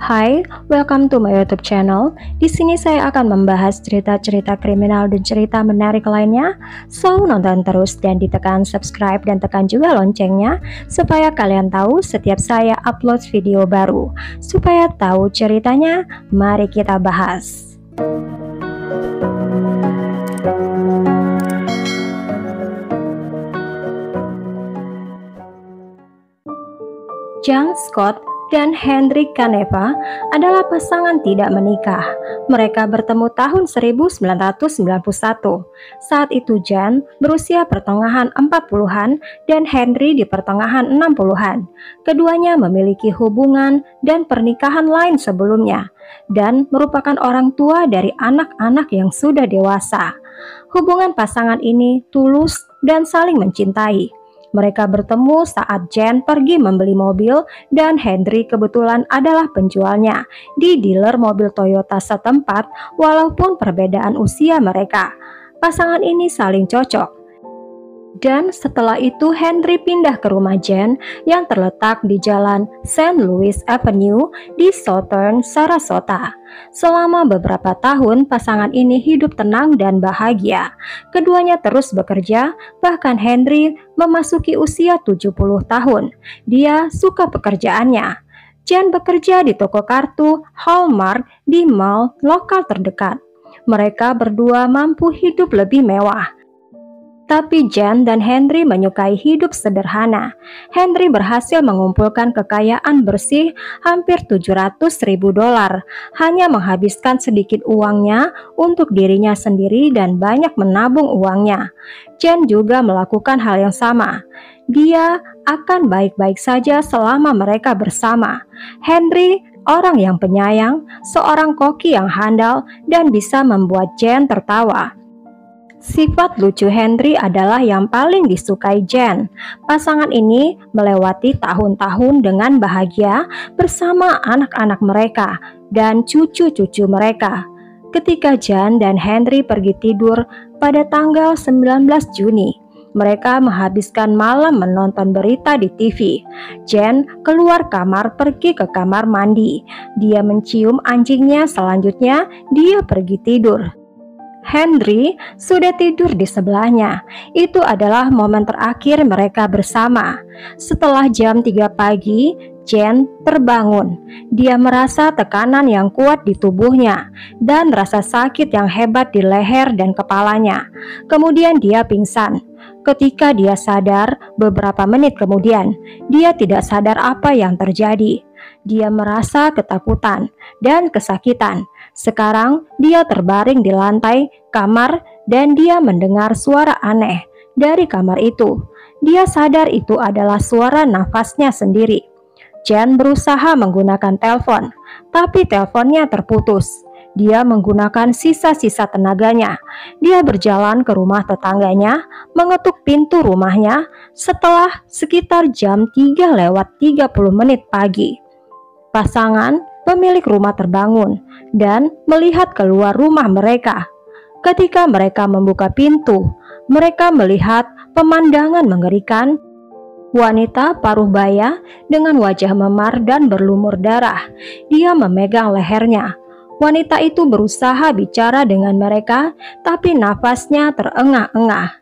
Hai, welcome to my YouTube channel. Di sini saya akan membahas cerita-cerita kriminal dan cerita menarik lainnya. So, nonton terus dan ditekan subscribe dan tekan juga loncengnya supaya kalian tahu setiap saya upload video baru. Supaya tahu ceritanya, mari kita bahas. John Scott dan Henry Caneva adalah pasangan tidak menikah. Mereka bertemu tahun 1991. Saat itu John berusia pertengahan 40-an dan Henry di pertengahan 60-an. Keduanya memiliki hubungan dan pernikahan lain sebelumnya dan merupakan orang tua dari anak-anak yang sudah dewasa. Hubungan pasangan ini tulus dan saling mencintai. Mereka bertemu saat Jen pergi membeli mobil dan Henry kebetulan adalah penjualnya di dealer mobil Toyota setempat walaupun perbedaan usia mereka. Pasangan ini saling cocok. Dan setelah itu Henry pindah ke rumah Jen yang terletak di jalan St. Louis Avenue di Southern Sarasota. Selama beberapa tahun pasangan ini hidup tenang dan bahagia. Keduanya terus bekerja, bahkan Henry memasuki usia 70 tahun. Dia suka pekerjaannya. Jen bekerja di toko kartu Hallmark di mall lokal terdekat. Mereka berdua mampu hidup lebih mewah. Tapi Jen dan Henry menyukai hidup sederhana. Henry berhasil mengumpulkan kekayaan bersih hampir $700.000, hanya menghabiskan sedikit uangnya untuk dirinya sendiri dan banyak menabung uangnya. Jen juga melakukan hal yang sama. Dia akan baik-baik saja selama mereka bersama. Henry orang yang penyayang, seorang koki yang handal dan bisa membuat Jen tertawa. Sifat lucu Henry adalah yang paling disukai Jen. Pasangan ini melewati tahun-tahun dengan bahagia bersama anak-anak mereka dan cucu-cucu mereka. Ketika Jen dan Henry pergi tidur pada tanggal 19 Juni, mereka menghabiskan malam menonton berita di TV. Jen keluar kamar pergi ke kamar mandi. Dia mencium anjingnya, selanjutnya dia pergi tidur. Henry sudah tidur di sebelahnya. Itu adalah momen terakhir mereka bersama. Setelah jam 3 pagi, Jen terbangun. Dia merasa tekanan yang kuat di tubuhnya dan rasa sakit yang hebat di leher dan kepalanya. Kemudian dia pingsan. Ketika dia sadar, beberapa menit kemudian, dia tidak sadar apa yang terjadi. Dia merasa ketakutan dan kesakitan. Sekarang dia terbaring di lantai kamar dan dia mendengar suara aneh dari kamar itu. Dia sadar itu adalah suara nafasnya sendiri. Jen berusaha menggunakan telepon, tapi teleponnya terputus. Dia menggunakan sisa-sisa tenaganya. Dia berjalan ke rumah tetangganya, mengetuk pintu rumahnya setelah sekitar jam 3:30 pagi. Pasangan pemilik rumah terbangun dan melihat keluar rumah mereka. Ketika mereka membuka pintu, mereka melihat pemandangan mengerikan. Wanita paruh baya dengan wajah memar dan berlumur darah. Dia memegang lehernya. Wanita itu berusaha bicara dengan mereka, tapi nafasnya terengah-engah.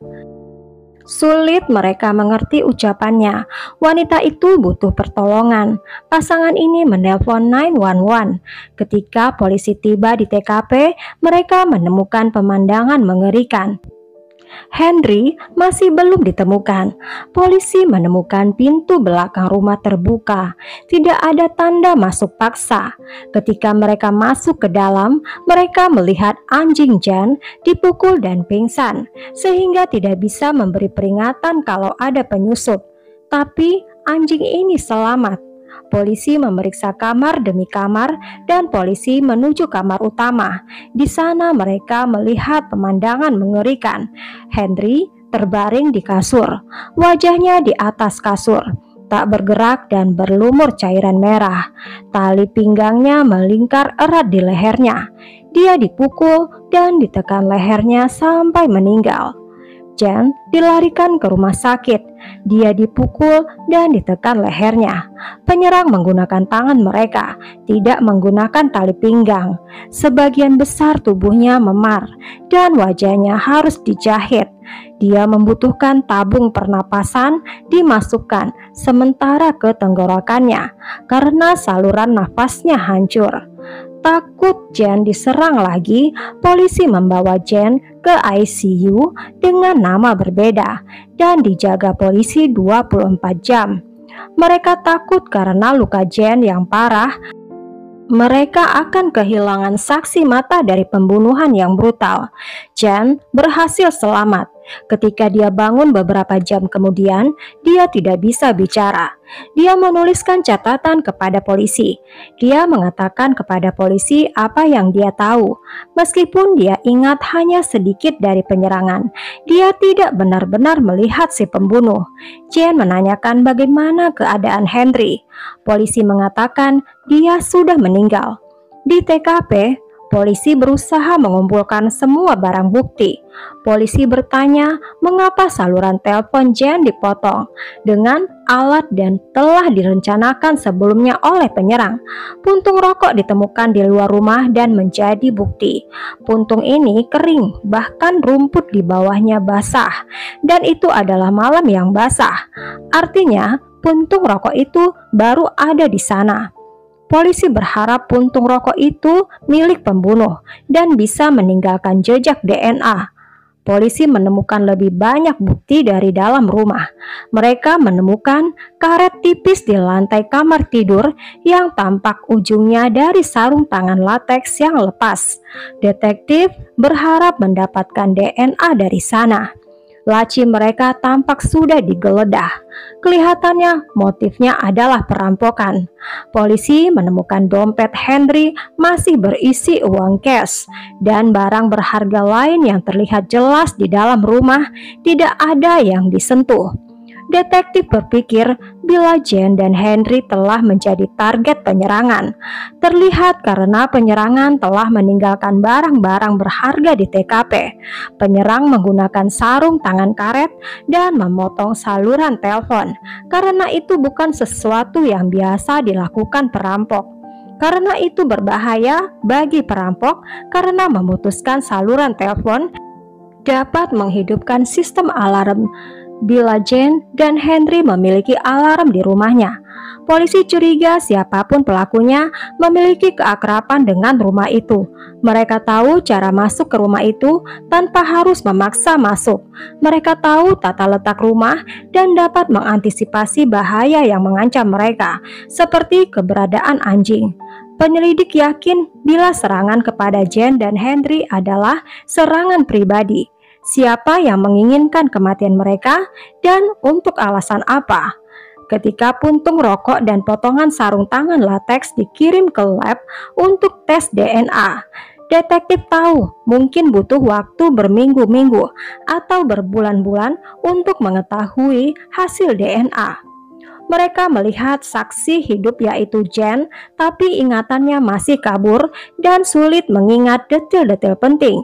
Sulit mereka mengerti ucapannya. Wanita itu butuh pertolongan. Pasangan ini menelpon 911. Ketika polisi tiba di TKP, mereka menemukan pemandangan mengerikan. Henry masih belum ditemukan. Polisi menemukan pintu belakang rumah terbuka. Tidak ada tanda masuk paksa. Ketika mereka masuk ke dalam, mereka melihat anjing Jen dipukul dan pingsan, sehingga tidak bisa memberi peringatan kalau ada penyusup. Tapi anjing ini selamat. Polisi memeriksa kamar demi kamar dan polisi menuju kamar utama. Di sana mereka melihat pemandangan mengerikan. Henry terbaring di kasur, wajahnya di atas kasur, tak bergerak dan berlumur cairan merah. Tali pinggangnya melingkar erat di lehernya. Dia dipukul dan ditekan lehernya sampai meninggal. Jen dilarikan ke rumah sakit. Dia dipukul dan ditekan lehernya. Penyerang menggunakan tangan mereka, tidak menggunakan tali pinggang. Sebagian besar tubuhnya memar dan wajahnya harus dijahit. Dia membutuhkan tabung pernapasan dimasukkan sementara ke tenggorokannya karena saluran nafasnya hancur. Takut Jen diserang lagi, polisi membawa Jen ke ICU dengan nama berbeda dan dijaga polisi 24 jam. Mereka takut karena luka Jen yang parah. Mereka akan kehilangan saksi mata dari pembunuhan yang brutal. Jen berhasil selamat. Ketika dia bangun beberapa jam kemudian, dia tidak bisa bicara. Dia menuliskan catatan kepada polisi. Dia mengatakan kepada polisi apa yang dia tahu. Meskipun dia ingat hanya sedikit dari penyerangan, dia tidak benar-benar melihat si pembunuh. Jen menanyakan bagaimana keadaan Henry. Polisi mengatakan dia sudah meninggal. Di TKP, polisi berusaha mengumpulkan semua barang bukti. Polisi bertanya mengapa saluran telepon Jen dipotong dengan alat dan telah direncanakan sebelumnya oleh penyerang. Puntung rokok ditemukan di luar rumah dan menjadi bukti. Puntung ini kering, bahkan rumput di bawahnya basah. Dan itu adalah malam yang basah. Artinya, puntung rokok itu baru ada di sana. Polisi berharap puntung rokok itu milik pembunuh dan bisa meninggalkan jejak DNA. Polisi menemukan lebih banyak bukti dari dalam rumah. Mereka menemukan karet tipis di lantai kamar tidur yang tampak ujungnya dari sarung tangan lateks yang lepas. Detektif berharap mendapatkan DNA dari sana. Laci mereka tampak sudah digeledah. Kelihatannya motifnya adalah perampokan. Polisi menemukan dompet Henry masih berisi uang cash dan barang berharga lain yang terlihat jelas di dalam rumah tidak ada yang disentuh. Detektif berpikir bila Jen dan Henry telah menjadi target penyerangan. Terlihat karena penyerangan telah meninggalkan barang-barang berharga di TKP. Penyerang menggunakan sarung tangan karet dan memotong saluran telepon. Karena itu bukan sesuatu yang biasa dilakukan perampok. Karena itu berbahaya bagi perampok karena memutuskan saluran telepon dapat menghidupkan sistem alarm. Bila Jen dan Henry memiliki alarm di rumahnya, polisi curiga siapapun pelakunya memiliki keakraban dengan rumah itu. Mereka tahu cara masuk ke rumah itu tanpa harus memaksa masuk. Mereka tahu tata letak rumah dan dapat mengantisipasi bahaya yang mengancam mereka, seperti keberadaan anjing. Penyelidik yakin bila serangan kepada Jen dan Henry adalah serangan pribadi. Siapa yang menginginkan kematian mereka dan untuk alasan apa? Ketika puntung rokok dan potongan sarung tangan lateks dikirim ke lab untuk tes DNA, detektif tahu mungkin butuh waktu berminggu-minggu atau berbulan-bulan untuk mengetahui hasil DNA. Mereka melihat saksi hidup yaitu Jen, tapi ingatannya masih kabur dan sulit mengingat detail-detail penting.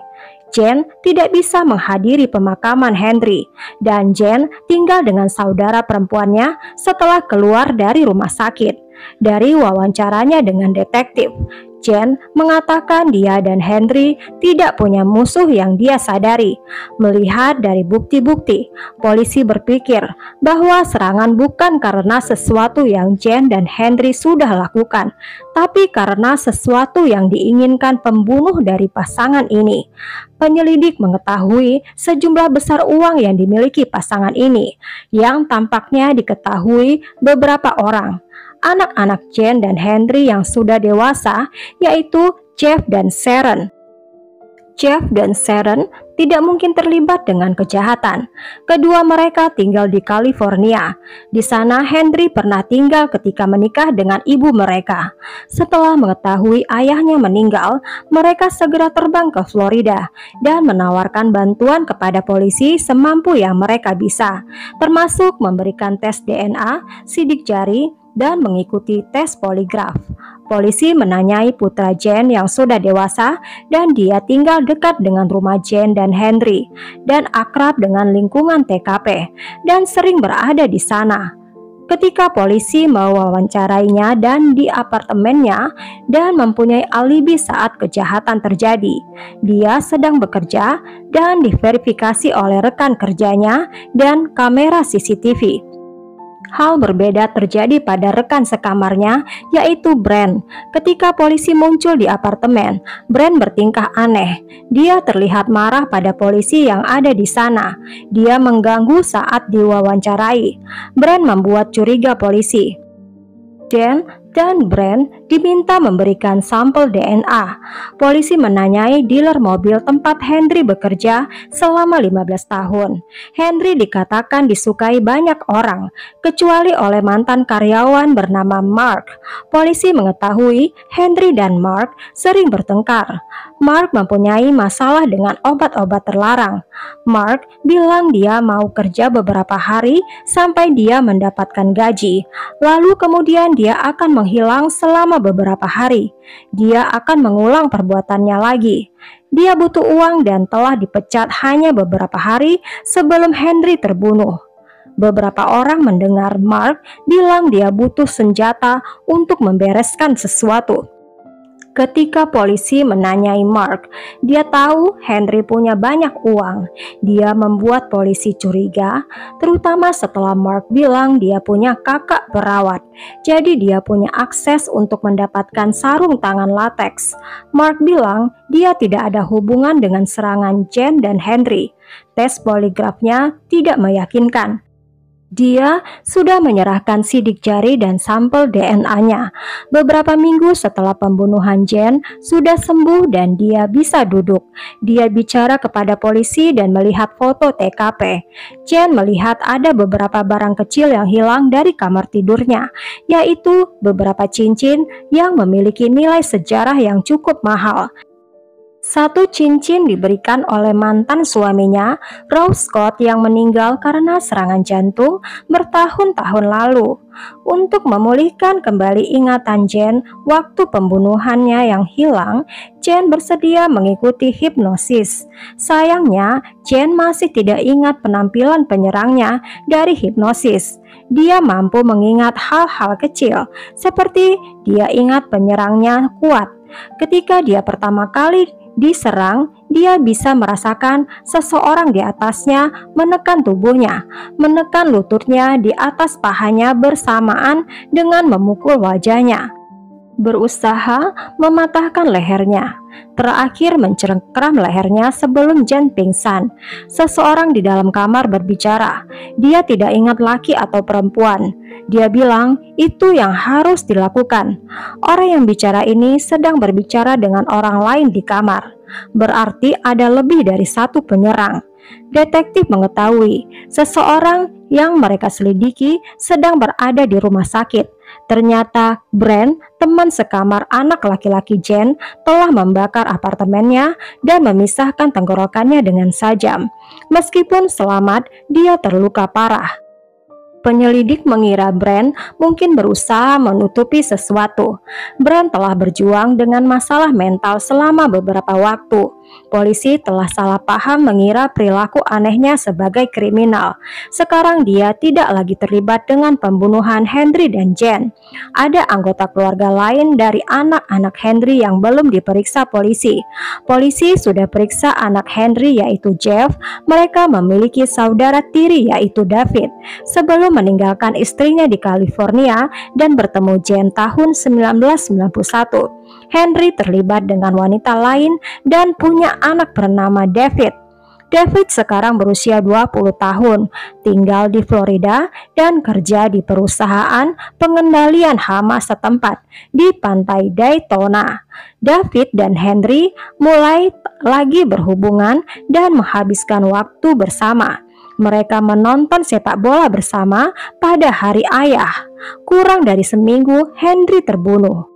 Jen tidak bisa menghadiri pemakaman Henry, dan Jen tinggal dengan saudara perempuannya setelah keluar dari rumah sakit. Dari wawancaranya dengan detektif, Jen mengatakan dia dan Henry tidak punya musuh yang dia sadari. Melihat dari bukti-bukti, polisi berpikir bahwa serangan bukan karena sesuatu yang Jen dan Henry sudah lakukan, tapi karena sesuatu yang diinginkan pembunuh dari pasangan ini. Penyelidik mengetahui sejumlah besar uang yang dimiliki pasangan ini, yang tampaknya diketahui beberapa orang. Anak-anak Jen dan Henry yang sudah dewasa, yaitu Jeff dan Sharon. Jeff dan Sharon tidak mungkin terlibat dengan kejahatan. Kedua mereka tinggal di California. Di sana Henry pernah tinggal ketika menikah dengan ibu mereka. Setelah mengetahui ayahnya meninggal, mereka segera terbang ke Florida dan menawarkan bantuan kepada polisi semampu yang mereka bisa, termasuk memberikan tes DNA, sidik jari, dan mengikuti tes poligraf. Polisi menanyai putra Jane yang sudah dewasa dan dia tinggal dekat dengan rumah Jane dan Henry dan akrab dengan lingkungan TKP dan sering berada di sana. Ketika polisi mewawancarainya dan di apartemennya dan mempunyai alibi saat kejahatan terjadi, dia sedang bekerja dan diverifikasi oleh rekan kerjanya dan kamera CCTV. Hal berbeda terjadi pada rekan sekamarnya, yaitu Brent. Ketika polisi muncul di apartemen, Brent bertingkah aneh. Dia terlihat marah pada polisi yang ada di sana. Dia mengganggu saat diwawancarai. Brent membuat curiga polisi. Jane dan Brent diminta memberikan sampel DNA. Polisi menanyai dealer mobil tempat Henry bekerja selama 15 tahun. Henry dikatakan disukai banyak orang, kecuali oleh mantan karyawan bernama Mark. Polisi mengetahui Henry dan Mark sering bertengkar. Mark mempunyai masalah dengan obat-obat terlarang. Mark bilang dia mau kerja beberapa hari sampai dia mendapatkan gaji. Lalu kemudian dia akan menghilang selama beberapa hari. Dia akan mengulang perbuatannya lagi. Dia butuh uang dan telah dipecat hanya beberapa hari sebelum Henry terbunuh. Beberapa orang mendengar Mark bilang dia butuh senjata untuk membereskan sesuatu. Ketika polisi menanyai Mark, dia tahu Henry punya banyak uang. Dia membuat polisi curiga, terutama setelah Mark bilang dia punya kakak perawat. Jadi dia punya akses untuk mendapatkan sarung tangan latex. Mark bilang dia tidak ada hubungan dengan serangan Jane dan Henry. Tes poligrafnya tidak meyakinkan. Dia sudah menyerahkan sidik jari dan sampel DNA-nya. Beberapa minggu setelah pembunuhan Jane sudah sembuh dan dia bisa duduk. Dia bicara kepada polisi dan melihat foto TKP. Jane melihat ada beberapa barang kecil yang hilang dari kamar tidurnya, yaitu beberapa cincin yang memiliki nilai sejarah yang cukup mahal. Satu cincin diberikan oleh mantan suaminya, Rose Scott, yang meninggal karena serangan jantung bertahun-tahun lalu. Untuk memulihkan kembali ingatan Jane waktu pembunuhannya yang hilang, Jane bersedia mengikuti hipnosis. Sayangnya, Jane masih tidak ingat penampilan penyerangnya dari hipnosis. Dia mampu mengingat hal-hal kecil, seperti dia ingat penyerangnya kuat. Ketika dia pertama kali diserang, dia bisa merasakan seseorang di atasnya menekan tubuhnya, menekan lututnya di atas pahanya bersamaan dengan memukul wajahnya, berusaha mematahkan lehernya. Terakhir mencengkram lehernya sebelum Jane pingsan. Seseorang di dalam kamar berbicara. Dia tidak ingat laki atau perempuan. Dia bilang itu yang harus dilakukan. Orang yang bicara ini sedang berbicara dengan orang lain di kamar. Berarti ada lebih dari satu penyerang. Detektif mengetahui seseorang yang mereka selidiki sedang berada di rumah sakit. Ternyata Brent, teman sekamar anak laki-laki Jane, telah membakar apartemennya dan memisahkan tenggorokannya dengan sajam. Meskipun selamat, dia terluka parah. Penyelidik mengira Brent mungkin berusaha menutupi sesuatu. Brent telah berjuang dengan masalah mental selama beberapa waktu. Polisi telah salah paham mengira perilaku anehnya sebagai kriminal. Sekarang dia tidak lagi terlibat dengan pembunuhan Henry dan Jane. Ada anggota keluarga lain dari anak-anak Henry yang belum diperiksa polisi. Polisi sudah periksa anak Henry yaitu Jeff. Mereka memiliki saudara tiri yaitu David. Sebelum meninggalkan istrinya di California dan bertemu Jane tahun 1991. Henry terlibat dengan wanita lain dan punya anak bernama David. David sekarang berusia 20 tahun, tinggal di Florida dan kerja di perusahaan pengendalian hama setempat di pantai Daytona. David dan Henry mulai lagi berhubungan dan menghabiskan waktu bersama. Mereka menonton sepak bola bersama pada hari ayah. Kurang dari seminggu, Henry terbunuh.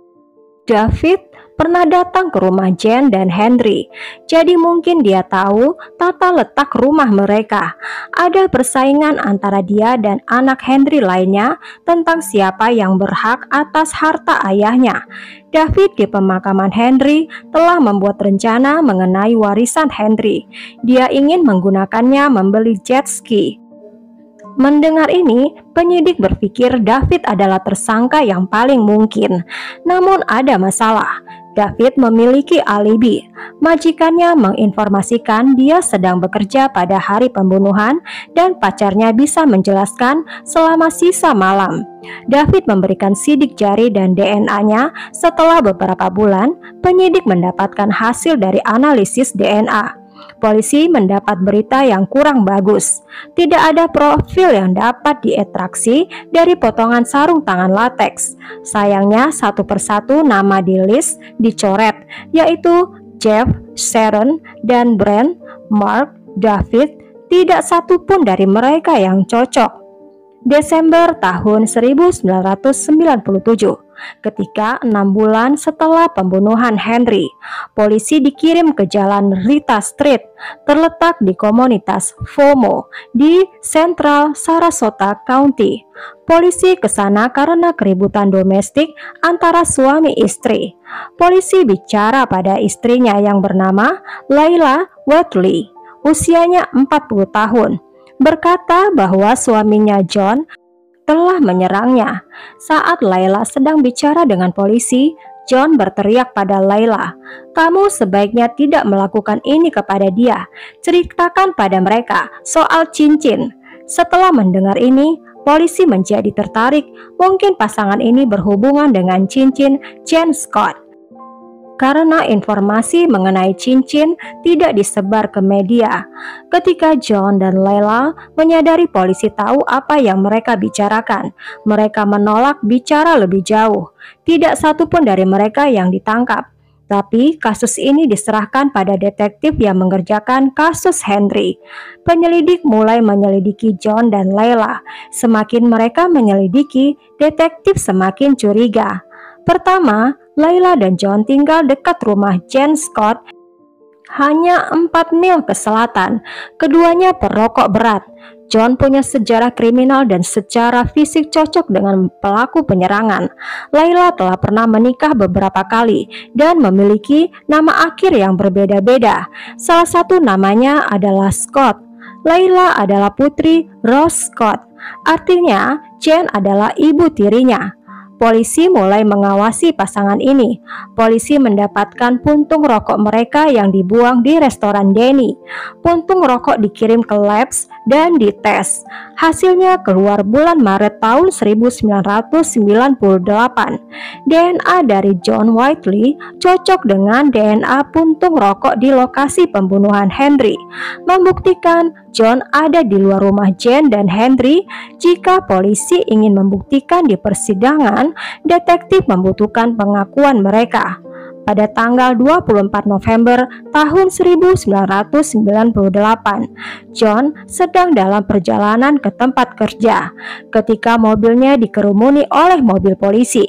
David pernah datang ke rumah Jane dan Henry. Jadi mungkin dia tahu tata letak rumah mereka. Ada persaingan antara dia dan anak Henry lainnya tentang siapa yang berhak atas harta ayahnya. David di pemakaman Henry telah membuat rencana mengenai warisan Henry. Dia ingin menggunakannya membeli jet ski. Mendengar ini, penyidik berpikir David adalah tersangka yang paling mungkin. Namun ada masalah. David memiliki alibi. Majikannya menginformasikan dia sedang bekerja pada hari pembunuhan dan pacarnya bisa menjelaskan selama sisa malam. David memberikan sidik jari dan DNA-nya. Setelah beberapa bulan, penyidik mendapatkan hasil dari analisis DNA. Polisi mendapat berita yang kurang bagus. Tidak ada profil yang dapat diekstraksi dari potongan sarung tangan lateks. Sayangnya satu persatu nama di list dicoret, yaitu Jeff, Sharon, dan Brent, Mark, David. Tidak satu pun dari mereka yang cocok. Desember tahun 1997, ketika 6 bulan setelah pembunuhan Henry, polisi dikirim ke jalan Rita Street, terletak di komunitas FOMO di Central Sarasota County. Polisi ke sana karena keributan domestik antara suami istri. Polisi bicara pada istrinya yang bernama Layla Whitley, usianya 40 tahun. Berkata bahwa suaminya John telah menyerangnya. Saat Layla sedang bicara dengan polisi, John berteriak pada Layla, "Kamu sebaiknya tidak melakukan ini kepada dia. Ceritakan pada mereka soal cincin." Setelah mendengar ini, polisi menjadi tertarik. Mungkin pasangan ini berhubungan dengan cincin Jane Scott. Karena informasi mengenai cincin tidak disebar ke media. Ketika John dan Layla menyadari polisi tahu apa yang mereka bicarakan, mereka menolak bicara lebih jauh. Tidak satu pun dari mereka yang ditangkap. Tapi kasus ini diserahkan pada detektif yang mengerjakan kasus Henry. Penyelidik mulai menyelidiki John dan Layla. Semakin mereka menyelidiki, detektif semakin curiga. Pertama, Layla dan John tinggal dekat rumah Jane Scott, hanya 4 mil ke selatan. Keduanya perokok berat. John punya sejarah kriminal dan secara fisik cocok dengan pelaku penyerangan. Layla telah pernah menikah beberapa kali dan memiliki nama akhir yang berbeda-beda. Salah satu namanya adalah Scott. Layla adalah putri Rose Scott. Artinya, Jane adalah ibu tirinya. Polisi mulai mengawasi pasangan ini. Polisi mendapatkan puntung rokok mereka yang dibuang di restoran Denny. Puntung rokok dikirim ke labs dan dites. Hasilnya keluar bulan Maret tahun 1998. DNA dari John Whitley cocok dengan DNA puntung rokok di lokasi pembunuhan Henry, membuktikan John ada di luar rumah Jane dan Henry. Jika polisi ingin membuktikan di persidangan, detektif membutuhkan pengakuan mereka. Pada tanggal 24 November tahun 1998, John sedang dalam perjalanan ke tempat kerja ketika mobilnya dikerumuni oleh mobil polisi.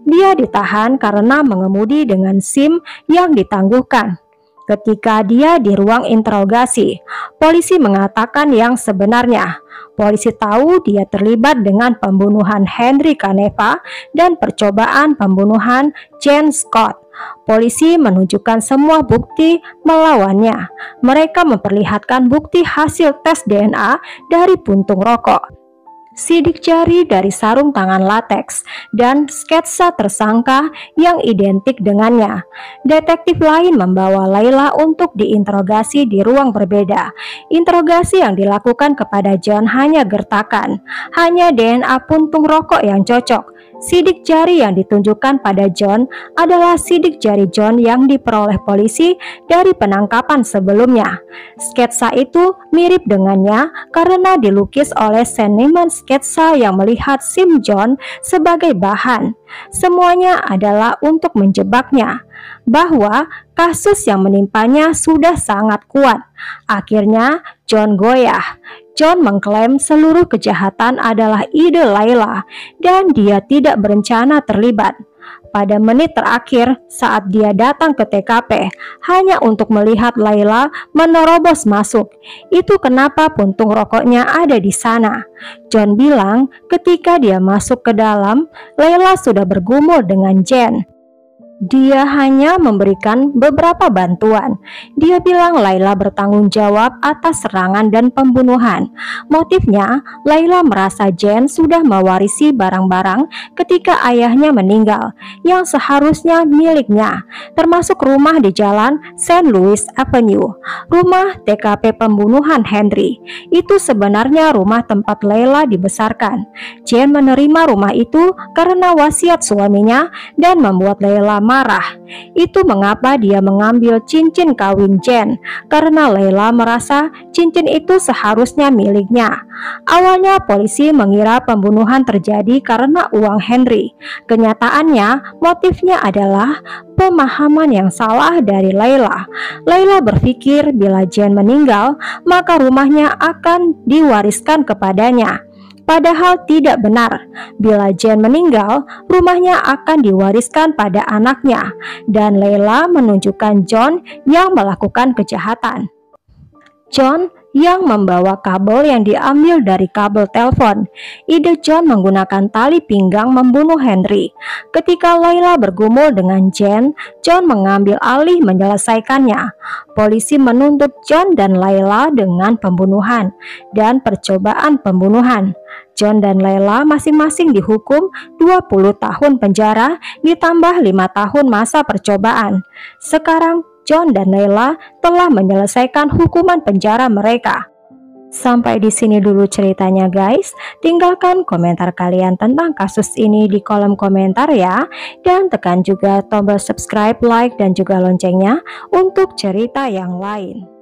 Dia ditahan karena mengemudi dengan SIM yang ditangguhkan. Ketika dia di ruang interogasi, polisi mengatakan yang sebenarnya. Polisi tahu dia terlibat dengan pembunuhan Henry Caneva dan percobaan pembunuhan Jane Scott. Polisi menunjukkan semua bukti melawannya. Mereka memperlihatkan bukti hasil tes DNA dari puntung rokok, sidik jari dari sarung tangan lateks, dan sketsa tersangka yang identik dengannya. Detektif lain membawa Layla untuk diinterogasi di ruang berbeda. Interogasi yang dilakukan kepada John hanya gertakan, hanya DNA puntung rokok yang cocok. Sidik jari yang ditunjukkan pada John adalah sidik jari John yang diperoleh polisi dari penangkapan sebelumnya. Sketsa itu mirip dengannya karena dilukis oleh seniman sketsa yang melihat SIM John sebagai bahan. Semuanya adalah untuk menjebaknya, bahwa kasus yang menimpanya sudah sangat kuat. Akhirnya John goyah. John mengklaim seluruh kejahatan adalah ide Layla dan dia tidak berencana terlibat. Pada menit terakhir saat dia datang ke TKP hanya untuk melihat Layla menerobos masuk. Itu kenapa puntung rokoknya ada di sana. John bilang ketika dia masuk ke dalam, Layla sudah bergumul dengan Jen. Dia hanya memberikan beberapa bantuan. Dia bilang Layla bertanggung jawab atas serangan dan pembunuhan. Motifnya, Layla merasa Jen sudah mewarisi barang-barang ketika ayahnya meninggal yang seharusnya miliknya, termasuk rumah di jalan St. Louis Avenue, rumah TKP pembunuhan Henry. Itu sebenarnya rumah tempat Layla dibesarkan. Jen menerima rumah itu karena wasiat suaminya dan membuat Layla marah. Itu mengapa dia mengambil cincin kawin Jen, karena Layla merasa cincin itu seharusnya miliknya. Awalnya polisi mengira pembunuhan terjadi karena uang Henry. Kenyataannya motifnya adalah pemahaman yang salah dari Layla. Layla berpikir bila Jen meninggal, maka rumahnya akan diwariskan kepadanya. Padahal tidak benar. Bila Jen meninggal, rumahnya akan diwariskan pada anaknya, dan Layla menunjukkan John yang melakukan kejahatan. John yang membawa kabel yang diambil dari kabel telepon. Ide John menggunakan tali pinggang membunuh Henry. Ketika Layla bergumul dengan Jen, John mengambil alih menyelesaikannya. Polisi menuntut John dan Layla dengan pembunuhan dan percobaan pembunuhan. John dan Layla masing-masing dihukum 20 tahun penjara ditambah 5 tahun masa percobaan. Sekarang John dan Layla telah menyelesaikan hukuman penjara mereka. Sampai di sini dulu ceritanya guys. Tinggalkan komentar kalian tentang kasus ini di kolom komentar ya. Dan tekan juga tombol subscribe, like, dan juga loncengnya untuk cerita yang lain.